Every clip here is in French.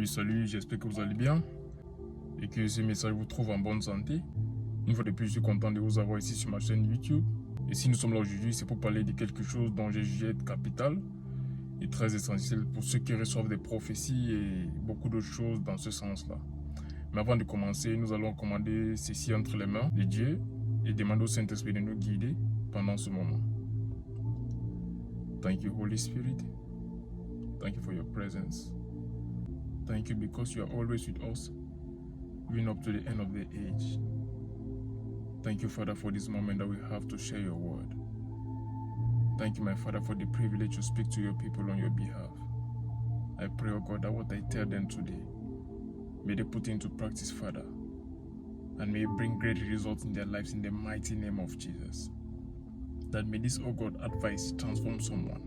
Salut, j'espère que vous allez bien et que ce message vous trouve en bonne santé. Une fois de plus, je suis content de vous avoir ici sur ma chaîne YouTube. Et si nous sommes là aujourd'hui, c'est pour parler de quelque chose dont j'ai jugé être capital et très essentiel pour ceux qui reçoivent des prophéties et beaucoup d'autres choses dans ce sens-là. Mais avant de commencer, nous allons commander ceci entre les mains de Dieu et demander au Saint-Esprit de nous guider pendant ce moment. Thank you, Holy Spirit. Thank you for your presence. Thank you because you are always with us, even up to the end of the age. Thank you, Father, for this moment that we have to share your word. Thank you, my Father, for the privilege to speak to your people on your behalf. I pray, oh God, that what I tell them today, may they put into practice, Father, and may it bring great results in their lives in the mighty name of Jesus. That may this, oh God, advice transform someone.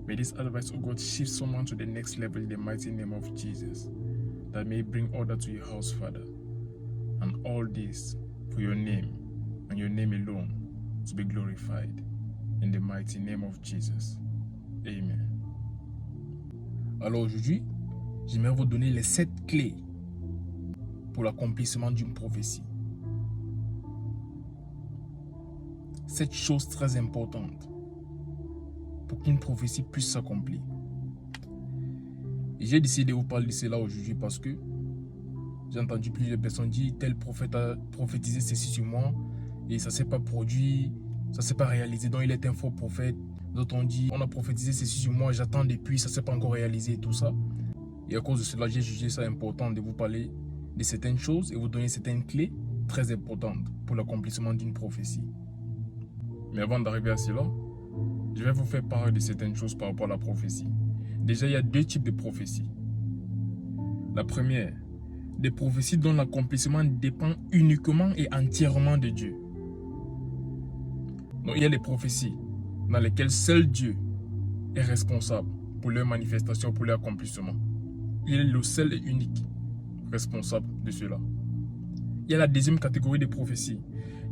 May this advice, oh God, shift someone to the next level in the mighty name of Jesus. That may bring order to your house, Father. And all this for your name and your name alone to be glorified. In the mighty name of Jesus. Amen. Alors aujourd'hui, j'aimerais vous donner les 7 clés pour l'accomplissement d'une prophétie. 7 choses très importantes pour qu'une prophétie puisse s'accomplir. J'ai décidé de vous parler de cela aujourd'hui parce que j'ai entendu plusieurs personnes dire tel prophète a prophétisé ceci sur moi et ça ne s'est pas produit, ça ne s'est pas réalisé, donc il est un faux prophète. D'autres ont dit on a prophétisé ceci sur moi, j'attends depuis, ça ne s'est pas encore réalisé et tout ça. Et à cause de cela, j'ai jugé ça important de vous parler de certaines choses et vous donner certaines clés très importantes pour l'accomplissement d'une prophétie. Mais avant d'arriver à cela, je vais vous faire part de certaines choses par rapport à la prophétie. Déjà, il y a 2 types de prophéties. La première, des prophéties dont l'accomplissement dépend uniquement et entièrement de Dieu. Donc, il y a les prophéties dans lesquelles seul Dieu est responsable pour leur manifestation, pour leur accomplissement. Il est le seul et unique responsable de cela. Il y a la deuxième catégorie de prophéties.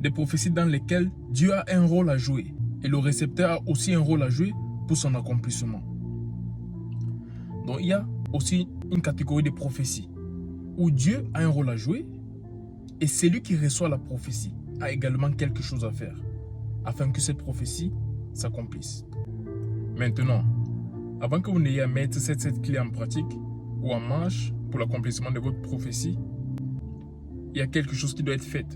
Des prophéties dans lesquelles Dieu a un rôle à jouer. Et le récepteur a aussi un rôle à jouer pour son accomplissement. Donc il y a aussi une catégorie de prophéties où Dieu a un rôle à jouer et celui qui reçoit la prophétie a également quelque chose à faire afin que cette prophétie s'accomplisse. Maintenant, avant que vous n'ayez à mettre cette clé en pratique ou en marche pour l'accomplissement de votre prophétie, il y a quelque chose qui doit être fait.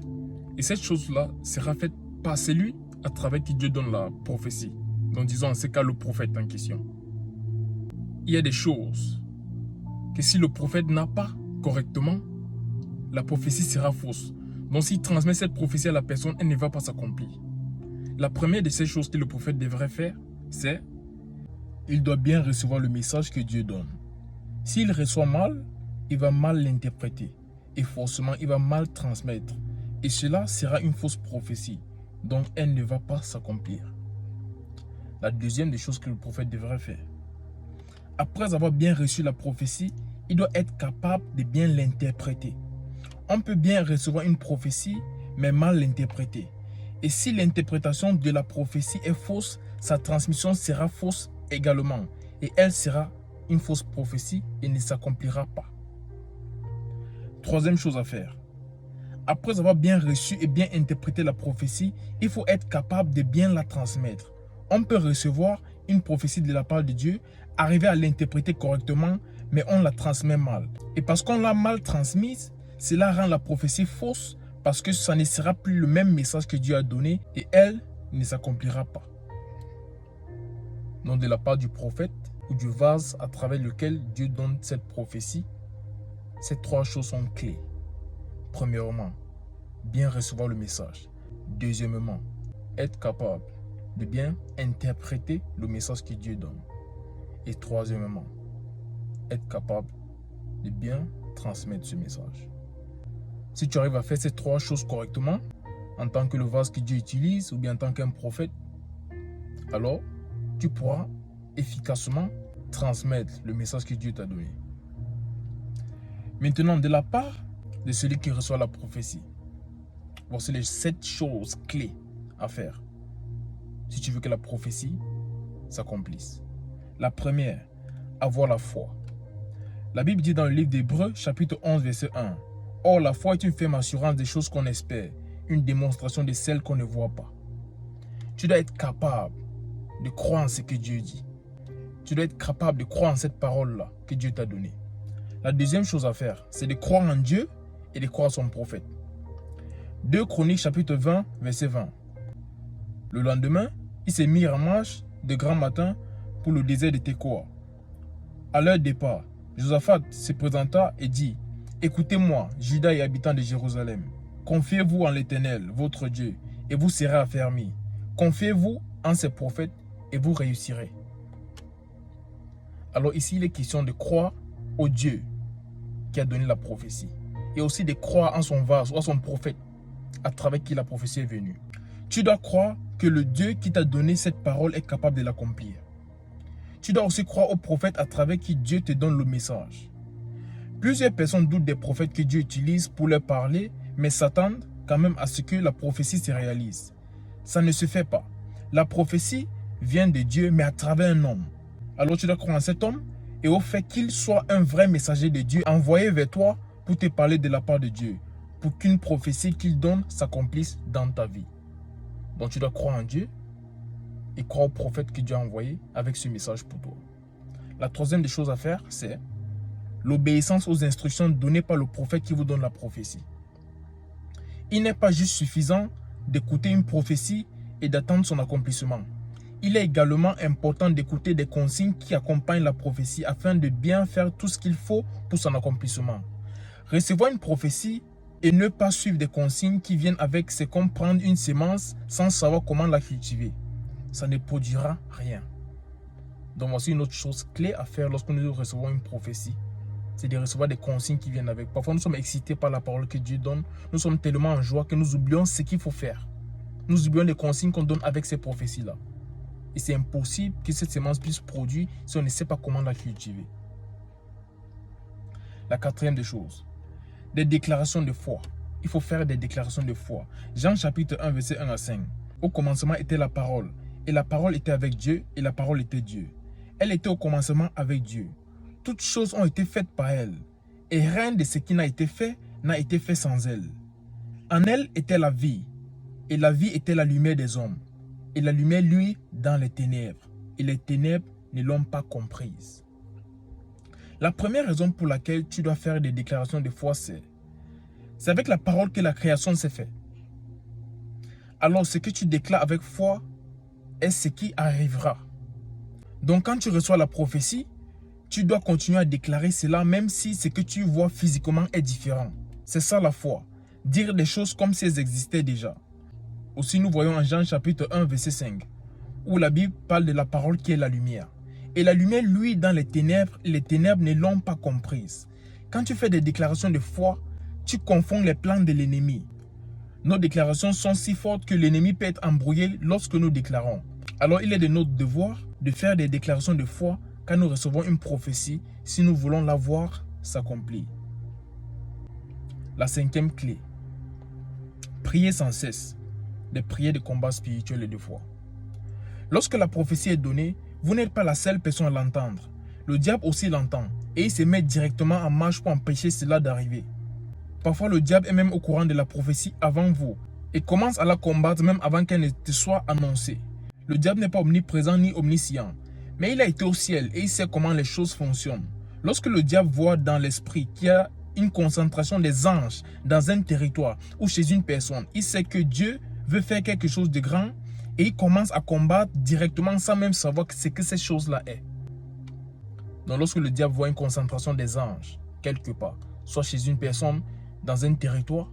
Et cette chose-là sera faite par celui à travers qui Dieu donne la prophétie. Donc disons en ce cas le prophète en question. Il y a des choses que si le prophète n'a pas correctement, la prophétie sera fausse. Donc s'il transmet cette prophétie à la personne, elle ne va pas s'accomplir. La première de ces choses que le prophète devrait faire, c'est il doit bien recevoir le message que Dieu donne. S'il reçoit mal, il va mal l'interpréter. Et forcément, il va mal transmettre. Et cela sera une fausse prophétie. Donc, elle ne va pas s'accomplir. La deuxième des choses que le prophète devrait faire. Après avoir bien reçu la prophétie, il doit être capable de bien l'interpréter. On peut bien recevoir une prophétie, mais mal l'interpréter. Et si l'interprétation de la prophétie est fausse, sa transmission sera fausse également. Et elle sera une fausse prophétie et ne s'accomplira pas. Troisième chose à faire. Après avoir bien reçu et bien interprété la prophétie, il faut être capable de bien la transmettre. On peut recevoir une prophétie de la part de Dieu, arriver à l'interpréter correctement, mais on la transmet mal. Et parce qu'on l'a mal transmise, cela rend la prophétie fausse parce que ça ne sera plus le même message que Dieu a donné et elle ne s'accomplira pas. Donc de la part du prophète ou du vase à travers lequel Dieu donne cette prophétie, ces 3 choses sont clés. Premièrement, bien recevoir le message. Deuxièmement, être capable de bien interpréter le message que Dieu donne. Et troisièmement, être capable de bien transmettre ce message. Si tu arrives à faire ces 3 choses correctement, en tant que le vase que Dieu utilise ou bien en tant qu'un prophète, alors tu pourras efficacement transmettre le message que Dieu t'a donné. Maintenant, de la part de celui qui reçoit la prophétie, voici les 7 choses clés à faire si tu veux que la prophétie s'accomplisse. La première, avoir la foi. La Bible dit dans le livre d'Hébreux, chapitre 11, verset 1, « Or, la foi est une ferme assurance des choses qu'on espère, une démonstration de celles qu'on ne voit pas. » Tu dois être capable de croire en ce que Dieu dit. Tu dois être capable de croire en cette parole-là que Dieu t'a donnée. La deuxième chose à faire, c'est de croire en Dieu et de croire en son prophète. 2 Chroniques, chapitre 20, verset 20. Le lendemain, il s'est mis en marche de grand matin pour le désert de Tekoa. À leur départ, Josaphat se présenta et dit, « Écoutez-moi, Juda et habitants de Jérusalem. Confiez-vous en l'Éternel, votre Dieu, et vous serez affermis. Confiez-vous en ses prophètes et vous réussirez. » Alors ici, il est question de croire au Dieu qui a donné la prophétie. Et aussi de croire en son vase ou en son prophète à travers qui la prophétie est venue. Tu dois croire que le Dieu qui t'a donné cette parole est capable de l'accomplir. Tu dois aussi croire au prophète à travers qui Dieu te donne le message. Plusieurs personnes doutent des prophètes que Dieu utilise pour leur parler, mais s'attendent quand même à ce que la prophétie se réalise. Ça ne se fait pas. La prophétie vient de Dieu, mais à travers un homme. Alors tu dois croire en cet homme et au fait qu'il soit un vrai messager de Dieu envoyé vers toi pour te parler de la part de Dieu, pour qu'une prophétie qu'il donne s'accomplisse dans ta vie. Donc tu dois croire en Dieu et croire au prophète que Dieu a envoyé avec ce message pour toi. La troisième des choses à faire, c'est l'obéissance aux instructions données par le prophète qui vous donne la prophétie. Il n'est pas juste suffisant d'écouter une prophétie et d'attendre son accomplissement. Il est également important d'écouter des consignes qui accompagnent la prophétie afin de bien faire tout ce qu'il faut pour son accomplissement. Recevoir une prophétie et ne pas suivre des consignes qui viennent avec, c'est comme prendre une semence sans savoir comment la cultiver. Ça ne produira rien. Donc voici une autre chose clé à faire lorsque nous recevons une prophétie. C'est de recevoir des consignes qui viennent avec. Parfois nous sommes excités par la parole que Dieu donne. Nous sommes tellement en joie que nous oublions ce qu'il faut faire. Nous oublions les consignes qu'on donne avec ces prophéties-là. Et c'est impossible que cette semence puisse produire si on ne sait pas comment la cultiver. La quatrième des choses, des déclarations de foi. Il faut faire des déclarations de foi. Jean chapitre 1, verset 1 à 5. Au commencement était la parole, et la parole était avec Dieu, et la parole était Dieu. Elle était au commencement avec Dieu. Toutes choses ont été faites par elle, et rien de ce qui n'a été fait sans elle. En elle était la vie, et la vie était la lumière des hommes. Et la lumière, lui, dans les ténèbres, et les ténèbres ne l'ont pas comprise. La première raison pour laquelle tu dois faire des déclarations de foi, c'est avec la parole que la création s'est faite. Alors ce que tu déclares avec foi est ce qui arrivera. Donc quand tu reçois la prophétie, tu dois continuer à déclarer cela même si ce que tu vois physiquement est différent. C'est ça la foi. Dire des choses comme si elles existaient déjà. Aussi nous voyons en Jean chapitre 1 verset 5 où la Bible parle de la parole qui est la lumière. Et la lumière, lui, dans les ténèbres ne l'ont pas comprise. Quand tu fais des déclarations de foi, tu confonds les plans de l'ennemi. Nos déclarations sont si fortes que l'ennemi peut être embrouillé lorsque nous déclarons. Alors il est de notre devoir de faire des déclarations de foi quand nous recevons une prophétie si nous voulons la voir s'accomplir. La cinquième clé, prier sans cesse, des prières de combat spirituel et de foi. Lorsque la prophétie est donnée, vous n'êtes pas la seule personne à l'entendre. Le diable aussi l'entend et il se met directement en marche pour empêcher cela d'arriver. Parfois le diable est même au courant de la prophétie avant vous et commence à la combattre même avant qu'elle ne te soit annoncée. Le diable n'est pas omniprésent ni omniscient, mais il a été au ciel et il sait comment les choses fonctionnent. Lorsque le diable voit dans l'esprit qu'il y a une concentration des anges dans un territoire ou chez une personne, il sait que Dieu veut faire quelque chose de grand et il commence à combattre directement sans même savoir ce que ces choses-là est. Donc lorsque le diable voit une concentration des anges quelque part, soit chez une personne, dans un territoire,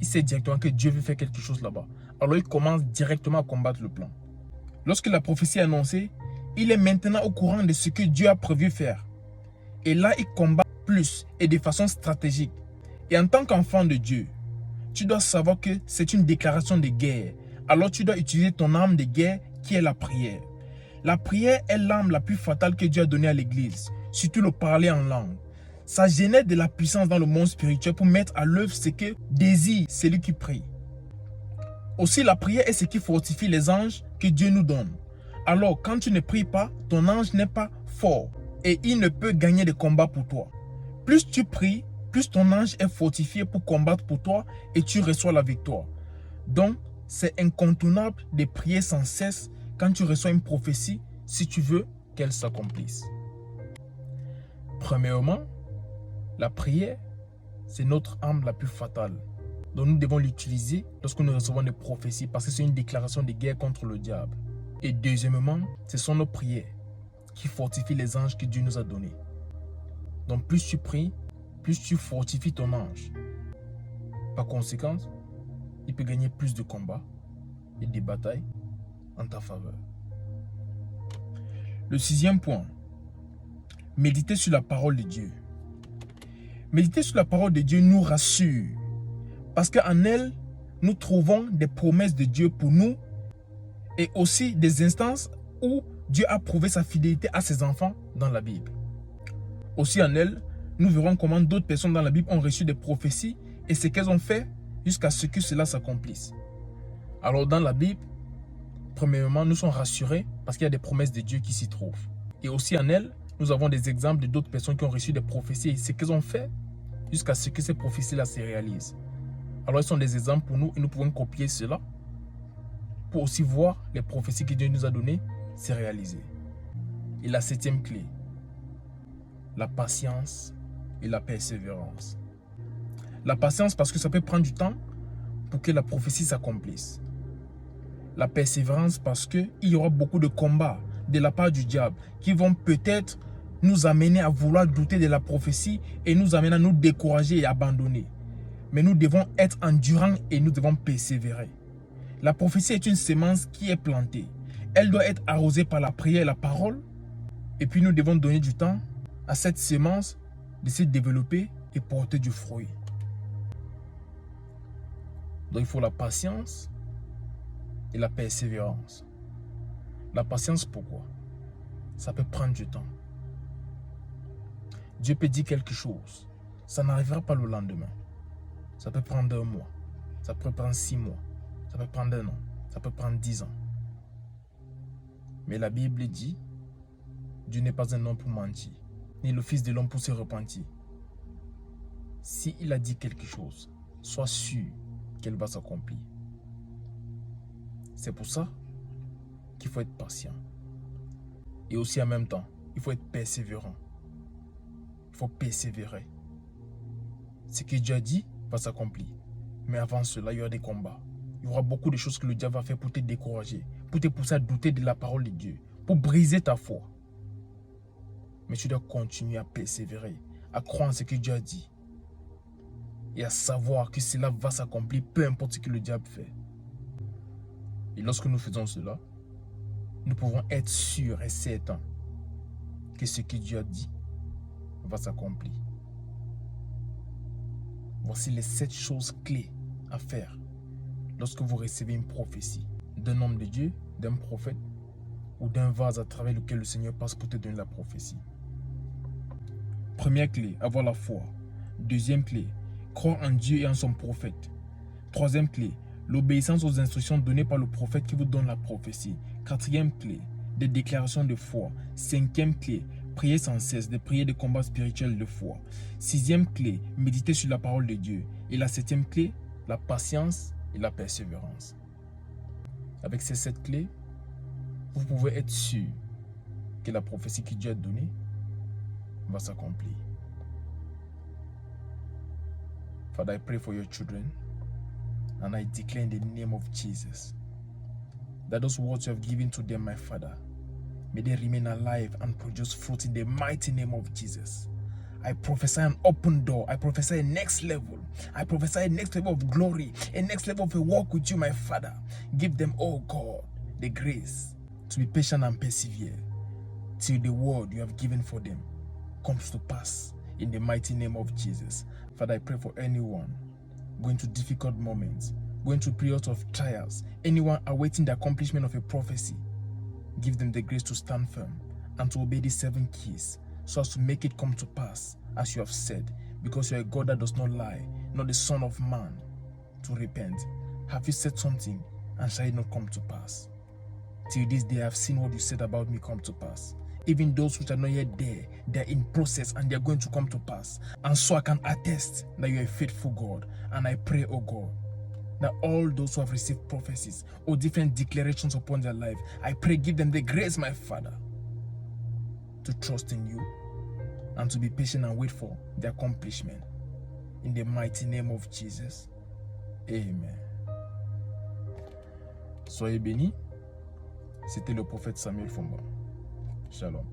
il sait directement que Dieu veut faire quelque chose là-bas. Alors il commence directement à combattre le plan. Lorsque la prophétie est annoncée, il est maintenant au courant de ce que Dieu a prévu faire. Et là, il combat plus et de façon stratégique. Et en tant qu'enfant de Dieu, tu dois savoir que c'est une déclaration de guerre. Alors tu dois utiliser ton arme de guerre qui est la prière. La prière est l'arme la plus fatale que Dieu a donnée à l'Église, surtout le parler en langue. Ça génère de la puissance dans le monde spirituel pour mettre à l'œuvre ce que désire celui qui prie. Aussi, la prière est ce qui fortifie les anges que Dieu nous donne. Alors, quand tu ne pries pas, ton ange n'est pas fort et il ne peut gagner des combats pour toi. Plus tu pries, plus ton ange est fortifié pour combattre pour toi et tu reçois la victoire. Donc, c'est incontournable de prier sans cesse quand tu reçois une prophétie si tu veux qu'elle s'accomplisse. Premièrement, la prière, c'est notre arme la plus fatale. Donc nous devons l'utiliser lorsque nous recevons des prophéties parce que c'est une déclaration de guerre contre le diable. Et deuxièmement, ce sont nos prières qui fortifient les anges que Dieu nous a donnés. Donc plus tu pries, plus tu fortifies ton ange. Par conséquent, il peut gagner plus de combats et des batailles en ta faveur. Le sixième point, méditer sur la parole de Dieu. Méditer sur la parole de Dieu nous rassure parce qu'en elle, nous trouvons des promesses de Dieu pour nous et aussi des instances où Dieu a prouvé sa fidélité à ses enfants dans la Bible. Aussi en elle, nous verrons comment d'autres personnes dans la Bible ont reçu des prophéties et ce qu'elles ont fait jusqu'à ce que cela s'accomplisse. Alors dans la Bible, premièrement, nous sommes rassurés parce qu'il y a des promesses de Dieu qui s'y trouvent. Et aussi en elle, nous avons des exemples d'autres personnes qui ont reçu des prophéties et ce qu'elles ont fait jusqu'à ce que ces prophéties-là se réalisent. Alors, ils sont des exemples pour nous et nous pouvons copier cela pour aussi voir les prophéties que Dieu nous a données se réaliser. Et la septième clé, la patience et la persévérance. La patience parce que ça peut prendre du temps pour que la prophétie s'accomplisse. La persévérance parce qu'il y aura beaucoup de combats de la part du diable qui vont peut-être nous amener à vouloir douter de la prophétie et nous amener à nous décourager et abandonner. Mais nous devons être endurants et nous devons persévérer. La prophétie est une semence qui est plantée. Elle doit être arrosée par la prière et la parole. Et puis nous devons donner du temps à cette semence de se développer et porter du fruit. Donc il faut la patience et la persévérance. La patience, pourquoi? Ça peut prendre du temps. Dieu peut dire quelque chose. Ça n'arrivera pas le lendemain. Ça peut prendre 1 mois. Ça peut prendre 6 mois. Ça peut prendre 1 an. Ça peut prendre 10 ans. Mais la Bible dit, Dieu n'est pas un homme pour mentir, ni le Fils de l'homme pour se repentir. S'il a dit quelque chose, sois sûr qu'elle va s'accomplir. C'est pour ça qu'il faut être patient. Et aussi en même temps, il faut être persévérant. Il faut persévérer. Ce que Dieu a dit va s'accomplir. Mais avant cela, il y aura des combats. Il y aura beaucoup de choses que le diable va faire pour te décourager, pour te pousser à douter de la parole de Dieu, pour briser ta foi. Mais tu dois continuer à persévérer, à croire en ce que Dieu a dit et à savoir que cela va s'accomplir, peu importe ce que le diable fait. Et lorsque nous faisons cela, nous pouvons être sûrs et certains que ce que Dieu a dit va s'accomplir. Voici les 7 choses clés à faire lorsque vous recevez une prophétie d'un homme de Dieu, d'un prophète ou d'un vase à travers lequel le Seigneur passe pour te donner la prophétie. Première clé, avoir la foi. Deuxième clé, croire en Dieu et en son prophète. Troisième clé, l'obéissance aux instructions données par le prophète qui vous donne la prophétie. Quatrième clé, des déclarations de foi. Cinquième clé, prier sans cesse, des prières de combat spirituel de foi. Sixième clé, méditer sur la parole de Dieu. Et la septième clé, la patience et la persévérance. Avec ces 7 clés, vous pouvez être sûr que la prophétie que Dieu a donnée va s'accomplir. Father, I pray for your children and I declare in the name of Jesus that those words you have given to them, my Father, may they remain alive and produce fruit in the mighty name of Jesus. I prophesy an open door. I prophesy a next level. I prophesy a next level of glory, a next level of a walk with you, my Father. Give them, oh God, the grace to be patient and persevere till the word you have given for them comes to pass in the mighty name of Jesus. Father, I pray for anyone going through difficult moments, going through periods of trials, anyone awaiting the accomplishment of a prophecy. Give them the grace to stand firm and to obey the 7 keys so as to make it come to pass as you have said, because you are a God that does not lie, not the Son of Man to repent. Have you said something and shall it not come to pass? Till this day I have seen what you said about me come to pass. Even those which are not yet there, they are in process and they are going to come to pass. And so I can attest that you are a faithful God. And I pray, oh God, that all those who have received prophecies or different declarations upon their life, I pray give them the grace, my Father, to trust in you and to be patient and wait for the accomplishment. In the mighty name of Jesus. Amen. Soyez bénis. C'était le prophète Samuel Fomba. Shalom.